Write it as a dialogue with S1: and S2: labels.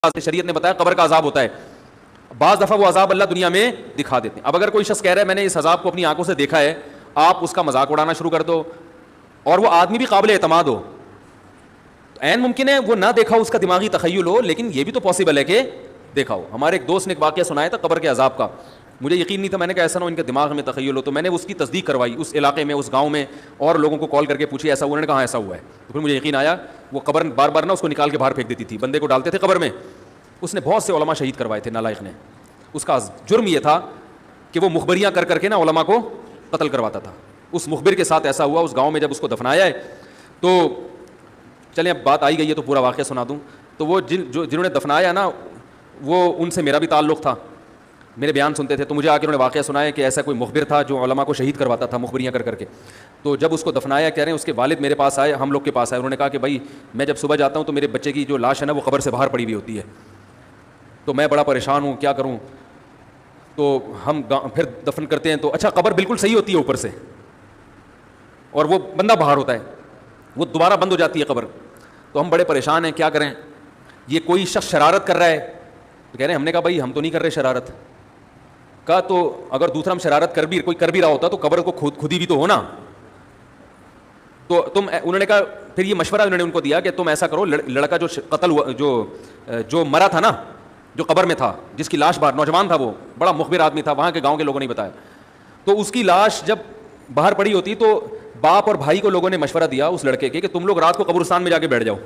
S1: شریعت نے بتایا قبر کا عذاب ہوتا ہے. بعض دفعہ وہ عذاب اللہ دنیا میں دکھا دیتے ہیں. اب اگر کوئی شخص کہہ رہا ہے میں نے اس عذاب کو اپنی آنکھوں سے دیکھا ہے, آپ اس کا مذاق اڑانا شروع کر دو, اور وہ آدمی بھی قابل اعتماد ہو, عین ممکن ہے وہ نہ دیکھا ہو, اس کا دماغی تخیل ہو, لیکن یہ بھی تو پاسبل ہے کہ دیکھا ہو. ہمارے ایک دوست نے ایک واقعہ سنایا تھا قبر کے عذاب کا, مجھے یقین نہیں تھا, میں نے کہا ایسا نہ ہو ان کے دماغ میں تخیل ہو, تو میں نے اس کی تصدیق کروائی اس علاقے میں, اس گاؤں میں, اور لوگوں کو کال کر کے پوچھی ایسا ہوا, انہوں نے کہا ہاں ایسا ہوا ہے. تو پھر مجھے یقین آیا. وہ قبر بار بار نا اس کو نکال کے باہر پھینک دیتی تھی, بندے کو ڈالتے تھے قبر میں. اس نے بہت سے علماء شہید کروائے تھے نالائق نے. اس کا جرم یہ تھا کہ وہ مخبریاں کر کر کے نا علماء کو قتل کرواتا تھا. اس مخبر کے ساتھ ایسا ہوا اس گاؤں میں, جب اس کو دفنایا ہے تو چلیں اب بات آئی گئی ہے تو پورا واقعہ سنا دوں. تو وہ جنہوں نے دفنایا نا, وہ ان سے میرا بھی تعلق تھا, میرے بیان سنتے تھے, تو مجھے آ کے انہوں نے واقعہ سنایا کہ ایسا کوئی مخبر تھا جو علماء کو شہید کرواتا تھا مخبریاں کر کر کے. تو جب اس کو دفنایا, کہہ رہے ہیں اس کے والد میرے پاس آئے, ہم لوگ کے پاس آئے, انہوں نے کہا کہ بھائی میں جب صبح جاتا ہوں تو میرے بچے کی جو لاش ہے نا وہ قبر سے باہر پڑی ہوئی ہوتی ہے, تو میں بڑا پریشان ہوں, کیا کروں. تو ہم پھر دفن کرتے ہیں تو اچھا قبر بالکل صحیح ہوتی ہے اوپر سے, اور وہ بندہ باہر ہوتا ہے, وہ دوبارہ بند ہو جاتی ہے قبر. تو ہم بڑے پریشان ہیں, کیا کریں, یہ کوئی شخص شرارت کر رہا ہے. تو کہہ رہے ہیں, ہم نے کہا بھائی ہم تو نہیں کر رہے شرارت. کہا تو اگر دوسرا ہم شرارت کوئی کر بھی رہا ہوتا تو قبر کو خود ہی بھی تو ہونا. تو انہوں نے کہا, پھر یہ مشورہ انہوں نے ان کو دیا کہ تم ایسا کرو, لڑکا جو قتل ہوا, جو مرا تھا نا, جو قبر میں تھا, جس کی لاش باہر, نوجوان تھا, وہ بڑا مخبر آدمی تھا, وہاں کے گاؤں کے لوگوں نے بتایا. تو اس کی لاش جب باہر پڑی ہوتی تو باپ اور بھائی کو لوگوں نے مشورہ دیا اس لڑکے کے کہ تم لوگ رات کو قبرستان میں جا کے بیٹھ جاؤ,